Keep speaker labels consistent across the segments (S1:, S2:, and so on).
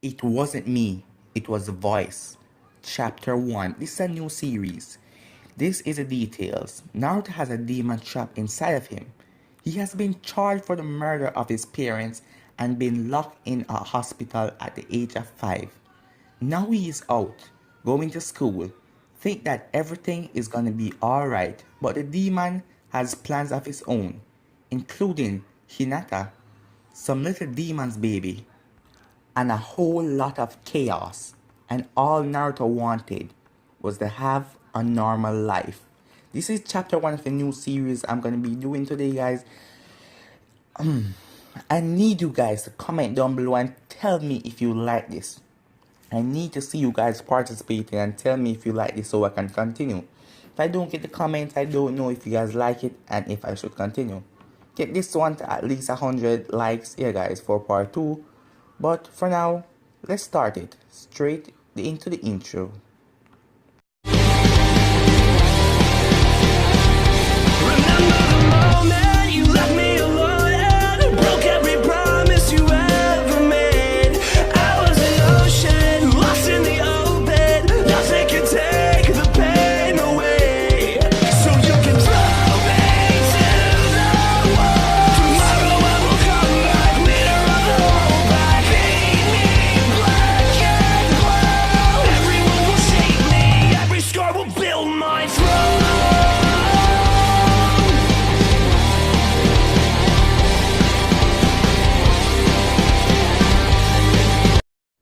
S1: It wasn't me, it was the voice. Chapter 1. This is a new series. This is the details. Naruto has a demon trapped inside of him. He has been charged for the murder of his parents and been locked in a hospital at the age of 5. Now he is out, going to school, think that everything is gonna be alright, but the demon has plans of his own, including Hinata, some little demon's baby, and a whole lot of chaos. And all Naruto wanted was to have a normal life. This is chapter 1 of the new series I'm going to be doing today, guys. I need you guys to comment down below and tell me if you like this. I need to see you guys participating and tell me if you like this so I can continue. If I don't get the comments, I don't know if you guys like it and if I should continue. Get this one to at least 100 likes here, guys, for part 2. But for now, let's start it straight into the intro.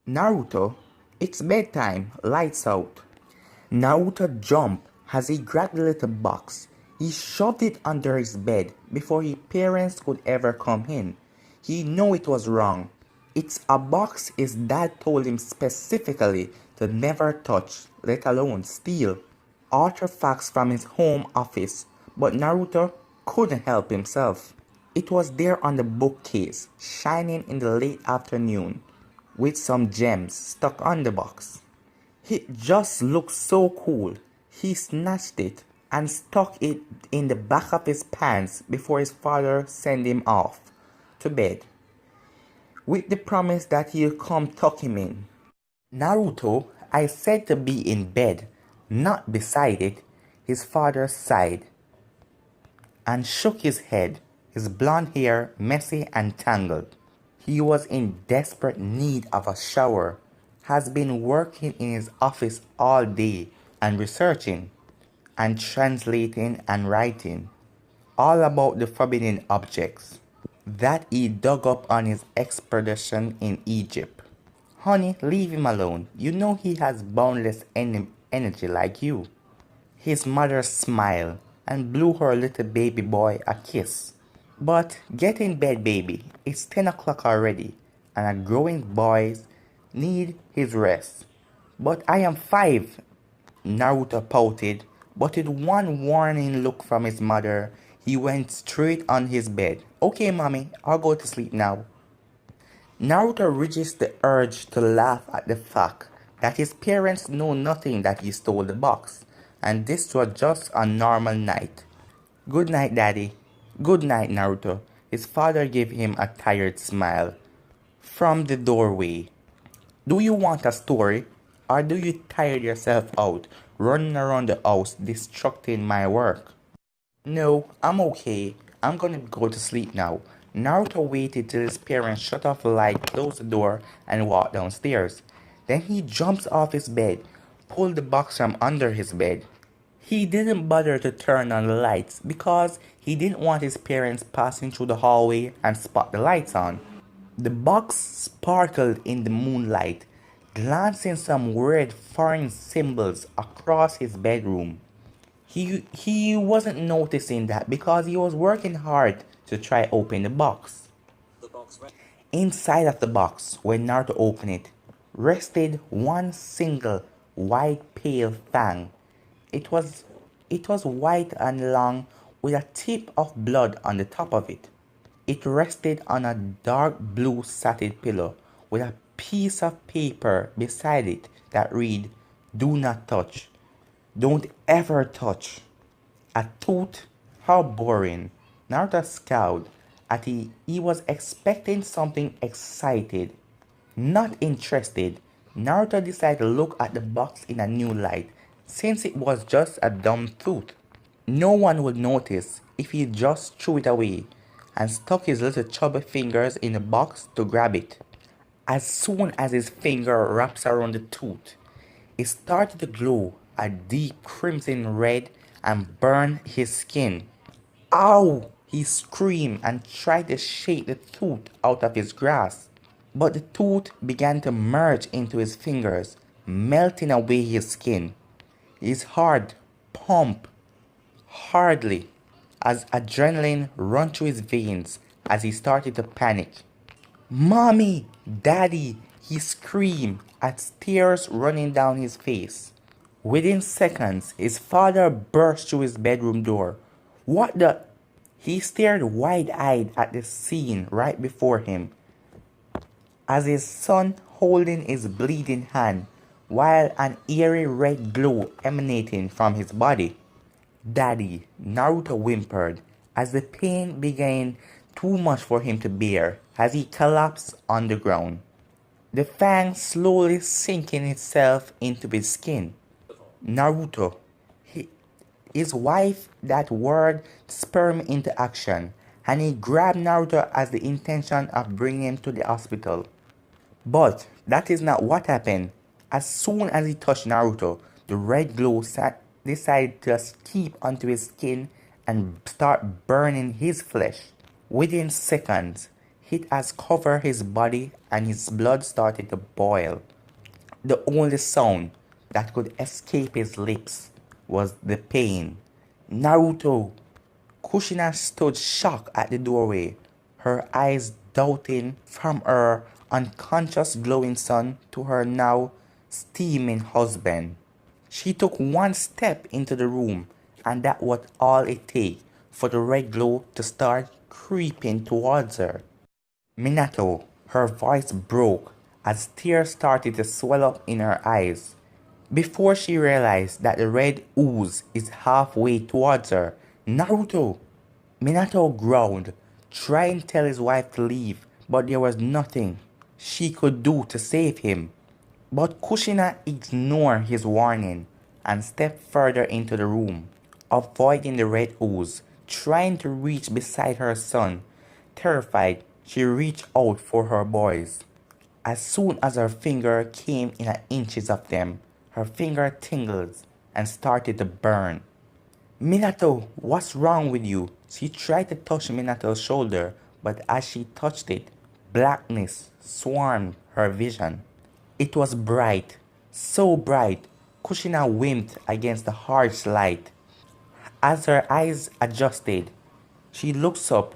S1: Naruto, it's bedtime, lights out. Naruto jumped as he grabbed the little box. He shoved it under his bed before his parents could ever come in. He knew it was wrong. It's a box his dad told him specifically to never touch, let alone steal. Artifacts from his home office, but Naruto couldn't help himself. It was there on the bookcase, shining in the late afternoon, with some gems stuck on the box. It just looked so cool. He snatched it and stuck it in the back of his pants before his father sent him off to bed, with the promise that he'll come tuck him in. Naruto, I said to be in bed, not beside it, his father sighed and shook his head, his blonde hair messy and tangled. He was in desperate need of a shower, has been working in his office all day and researching and translating and writing all about the forbidden objects that he dug up on his expedition in Egypt. Honey, leave him alone. You know he has boundless energy like you. His mother smiled and blew her little baby boy a kiss. But get in bed, baby. It's 10 o'clock already, and a growing boy need his rest. But I am 5, Naruto pouted, but with one warning look from his mother, he went straight on his bed. Okay, mommy, I'll go to sleep now. Naruto resisted the urge to laugh at the fact that his parents know nothing that he stole the box, and this was just a normal night. Good night, Daddy. Good night, Naruto. His father gave him a tired smile from the doorway. Do you want a story? Or do you tire yourself out running around the house destructing my work? No, I'm okay. I'm gonna go to sleep now. Naruto waited till his parents shut off the light, closed the door, and walked downstairs. Then he jumps off his bed, pulled the box from under his bed. He didn't bother to turn on the lights because he didn't want his parents passing through the hallway and spot the lights on. The box sparkled in the moonlight, glancing some weird foreign symbols across his bedroom. He wasn't noticing that because he was working hard to try open the box. Inside of the box, when Naruto opened it, rested one single white pale fang. It was white and long with a tip of blood on the top of it. It rested on a dark blue satin pillow with a piece of paper beside it that read, "Do not touch. Don't ever touch." A tooth? How boring. Naruto scowled at he was expecting something excited Not interested, Naruto decided to look at the box in a new light, since it was just a dumb tooth. No one would notice if he just threw it away and stuck his little chubby fingers in the box to grab it. As soon as his finger wraps around the tooth, it started to glow a deep crimson red and burn his skin. Ow! He screamed and tried to shake the tooth out of his grasp. But the tooth began to merge into his fingers, melting away his skin. His heart pumped hardly as adrenaline ran through his veins as he started to panic. Mommy! Daddy! He screamed as tears running down his face. Within seconds, his father burst through his bedroom door. What the? He stared wide-eyed at the scene right before him as his son holding his bleeding hand while an eerie red glow emanating from his body. Daddy, Naruto whimpered as the pain became too much for him to bear as he collapsed on the ground, the fang slowly sinking itself into his skin. Naruto, his wife, that word spurred him into action, and he grabbed Naruto as the intention of bringing him to the hospital. But that is not what happened. As soon as he touched Naruto, the red glow decided to escape onto his skin and start burning his flesh. Within seconds, it has covered his body and his blood started to boil. The only sound that could escape his lips was the pain. Naruto! Kushina stood shocked at the doorway, her eyes doubting from her unconscious glowing son to her now steaming husband. She took one step into the room, and that was all it takes for the red glow to start creeping towards her. Minato, her voice broke as tears started to swell up in her eyes. Before she realized that the red ooze is halfway towards her, Naruto! Minato groaned, trying to tell his wife to leave, but there was nothing she could do to save him. But Kushina ignored his warning and stepped further into the room, avoiding the red ooze, trying to reach beside her son. Terrified, she reached out for her boys. As soon as her finger came in inches of them, her finger tingled and started to burn. Minato, what's wrong with you? She tried to touch Minato's shoulder, but as she touched it, blackness swarmed her vision. It was bright, so bright, Kushina winced against the harsh light. As her eyes adjusted, she looked up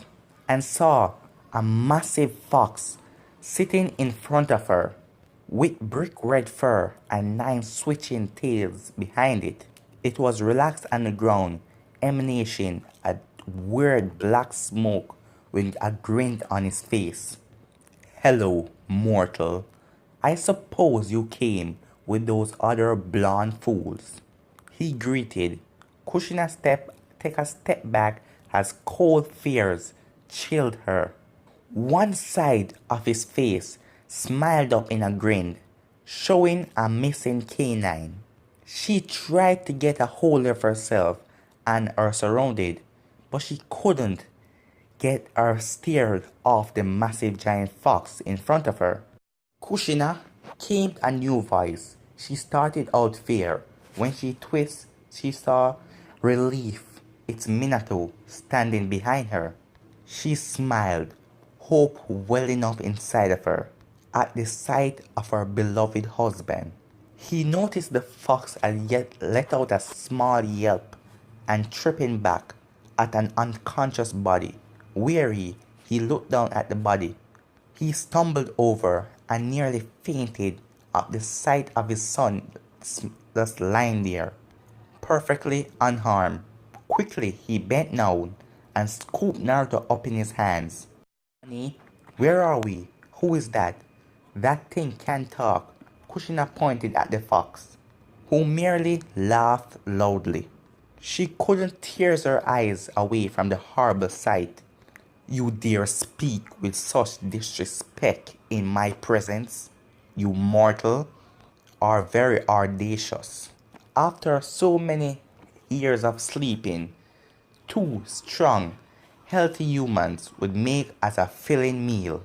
S1: and saw a massive fox sitting in front of her, with brick red fur and 9 switching tails behind it. It was relaxed on the ground, emanating a weird black smoke with a grin on his face. Hello, mortal. I suppose you came with those other blonde fools. He greeted. Kushina took a step back as cold fears chilled her. One side of his face smiled up in a grin, showing a missing canine. She tried to get a hold of herself and her surroundings, but she couldn't get her stare off the massive giant fox in front of her. Kushina came a new voice. She started out fair. When she twisted, she saw relief. It's Minato standing behind her. She smiled, hope welling up inside of her at the sight of her beloved husband. He noticed the fox had yet let out a small yelp and tripping back at an unconscious body. Weary, he looked down at the body. He stumbled over and nearly fainted at the sight of his son just lying there, perfectly unharmed. Quickly, he bent down and scooped Naruto up in his hands. Honey, where are we? Who is that? That thing can't talk. Kushina pointed at the fox, who merely laughed loudly. She couldn't tear her eyes away from the horrible sight. You dare speak with such disrespect in my presence, you mortal, are very audacious. After so many years of sleeping, two strong, healthy humans would make as a filling meal.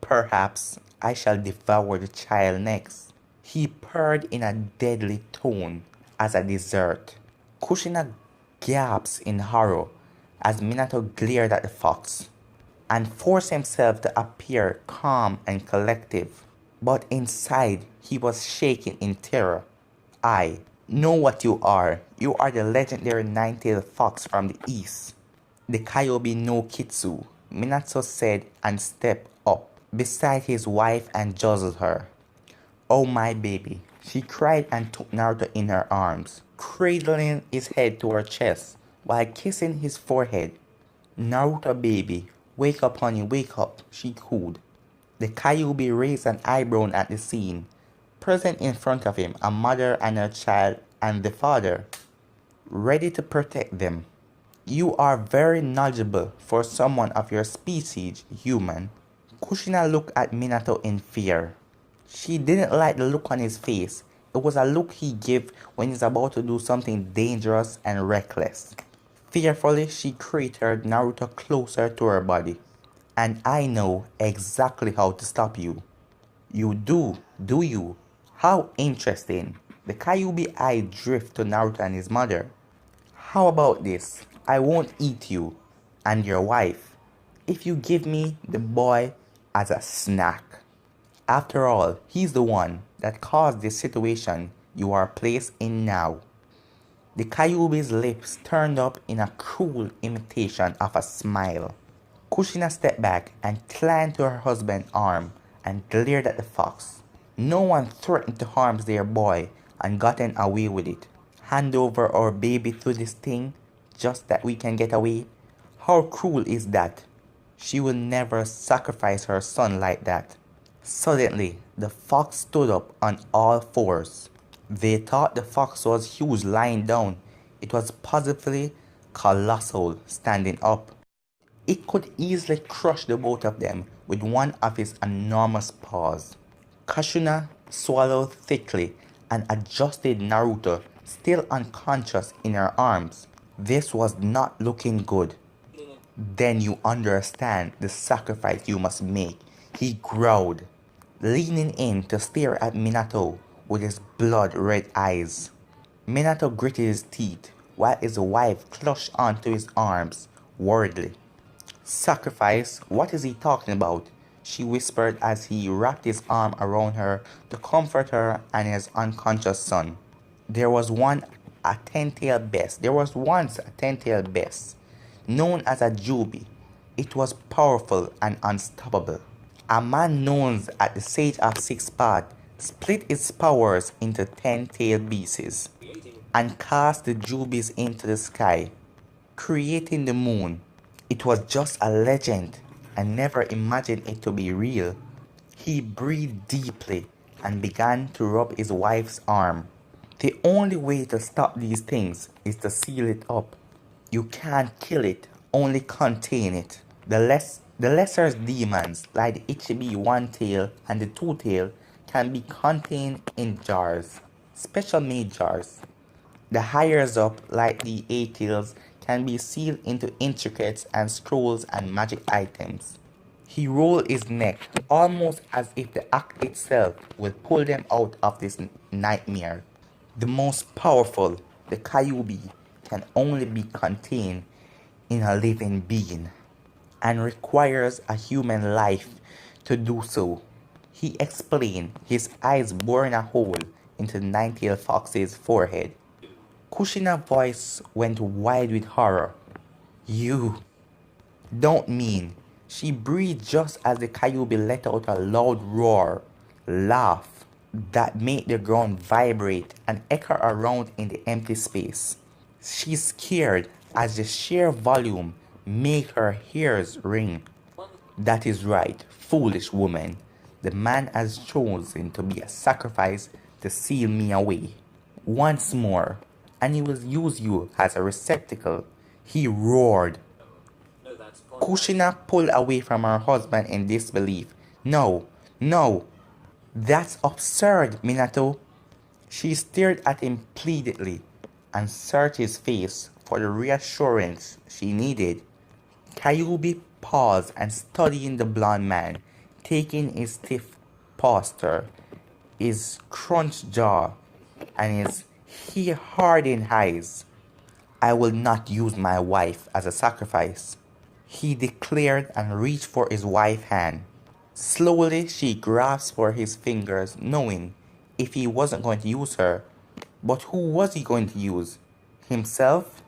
S1: Perhaps I shall devour the child next. He purred in a deadly tone as a dessert. Kushina gasped in horror as Minato glared at the fox and forced himself to appear calm and collective. But inside, he was shaking in terror. I know what you are. You are the legendary nine-tailed fox from the east. The Kyobi no Kitsu, Minato said and stepped up beside his wife and jostled her. Oh my baby, she cried and took Naruto in her arms, cradling his head to her chest while kissing his forehead. Naruto baby, wake up honey, wake up, she cooed. The Kyuubi raised an eyebrow at the scene. Present in front of him, a mother and her child and the father, ready to protect them. You are very knowledgeable for someone of your species, human. Kushina looked at Minato in fear. She didn't like the look on his face. It was a look he gave when he's about to do something dangerous and reckless. Fearfully, she cratered Naruto closer to her body. And I know exactly how to stop you. You do you? How interesting. The Kyuubi eye drift to Naruto and his mother. How about this? I won't eat you and your wife if you give me the boy as a snack. After all, he's the one that caused this situation you are placed in now. The Kyuubi's lips turned up in a cruel imitation of a smile. Kushina stepped back and climbed to her husband's arm and glared at the fox. No one threatened to harm their boy and gotten away with it. Hand over our baby to this thing just that we can get away? How cruel is that? She will never sacrifice her son like that. Suddenly, the fox stood up on all fours. They thought the fox was huge lying down. It was positively colossal standing up. It could easily crush the both of them with one of its enormous paws. Kashuna swallowed thickly and adjusted Naruto, still unconscious, in her arms. This was not looking good. Then you understand the sacrifice you must make, he growled, leaning in to stare at Minato with his blood-red eyes. Minato gritted his teeth while his wife clutched onto his arms worriedly. Sacrifice? What is he talking about? She whispered as he wrapped his arm around her to comfort her and his unconscious son. There was once a ten-tailed beast, known as a Jubi. It was powerful and unstoppable. A man known as the Sage of Six Paths split its powers into 10-tailed beasts and cast the Jubis into the sky, creating the moon. It was just a legend. I never imagined it to be real. He breathed deeply and began to rub his wife's arm. The only way to stop these things is to seal it up. You can't kill it, only contain it. The lesser demons, like the Ichibi one-tail and the two-tail, can be contained in jars, special made jars. The higher up, like the eight-tails, can be sealed into intricates and scrolls and magic items. He rolled his neck, almost as if the act itself will pull them out of this nightmare. The most powerful, the Kyuubi, can only be contained in a living being, and requires a human life to do so. He explained, his eyes boring a hole into the nine-tailed fox's forehead. Kushina's voice went wide with horror. You don't mean... She breathed just as the Kyuubi let out a loud laugh that made the ground vibrate and echo around in the empty space. She scared as the sheer volume made her ears ring. That is right, foolish woman. The man has chosen to be a sacrifice to seal me away. Once more, and he will use you as a receptacle, he roared. Kushina pulled away from her husband in disbelief. No, No, that's absurd, Minato. She stared at him pleadingly and searched his face for the reassurance she needed. Kyuubi paused and studying the blond man, taking his stiff posture, his crunched jaw, and his hardened eyes. I will not use my wife as a sacrifice, he declared and reached for his wife's hand. Slowly she grasped for his fingers, knowing if he wasn't going to use her, but who was he going to use? Himself?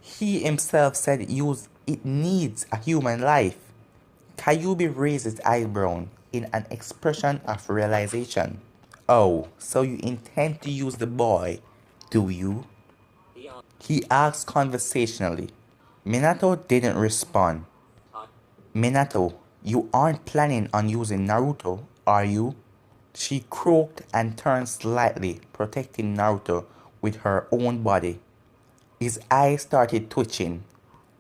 S1: He himself said it needs a human life. Kyuubi raised his eyebrow in an expression of realization. Oh, so you intend to use the boy, do you? He asked conversationally. Minato didn't respond. Minato, you aren't planning on using Naruto, are you? She croaked and turned slightly, protecting Naruto with her own body. His eyes started twitching.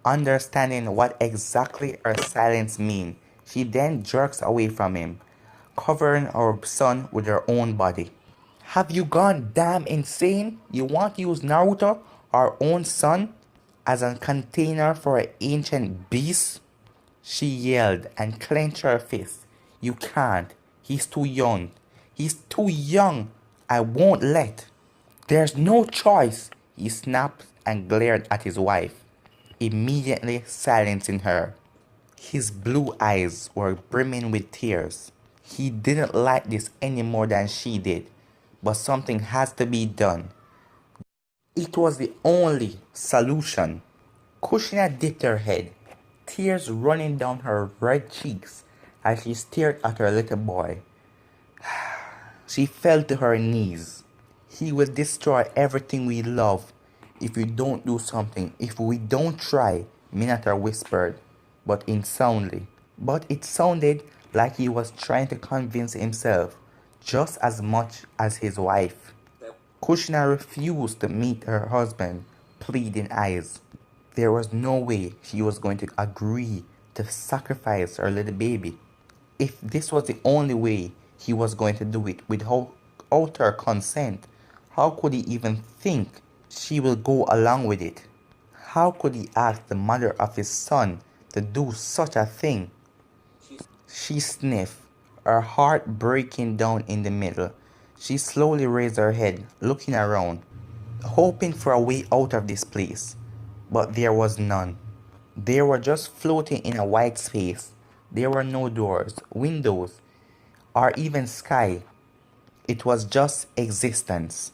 S1: Understanding what exactly her silence meant, she then jerks away from him, covering her son with her own body. Have you gone damn insane? You want to use Naruto, our own son, as a container for an ancient beast? She yelled and clenched her fist. You can't. He's too young. He's too young. I won't let. There's no choice. He snapped and glared at his wife, immediately silencing her. His blue eyes were brimming with tears. He didn't like this any more than she did, but something has to be done. It was the only solution. Kushina dipped her head, tears running down her red cheeks as she stared at her little boy. She fell to her knees. He will destroy everything we love if we don't do something, if we don't try, Minato whispered, but it sounded like he was trying to convince himself just as much as his wife. Kushina refused to meet her husband's pleading eyes. There was no way she was going to agree to sacrifice her little baby. If this was the only way he was going to do it without her consent, how could he even think she will go along with it? How could he ask the mother of his son to do such a thing? She sniffed, her heart breaking down in the middle. She slowly raised her head, looking around, hoping for a way out of this place. But there was none. They were just floating in a white space. There were no doors, windows, or even sky. It was just existence.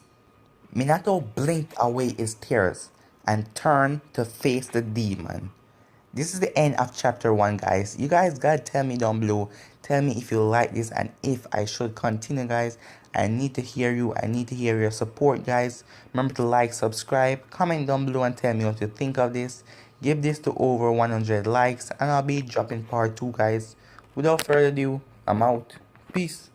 S1: Minato blinked away his tears and turned to face the demon. This is the end of chapter 1, guys. You guys gotta tell me down below. Tell me if you like this and if I should continue, guys. I need to hear you. I need to hear your support, guys. Remember to like, subscribe, comment down below and tell me what you think of this. Give this to over 100 likes and I'll be dropping part 2, guys. Without further ado, I'm out. Peace.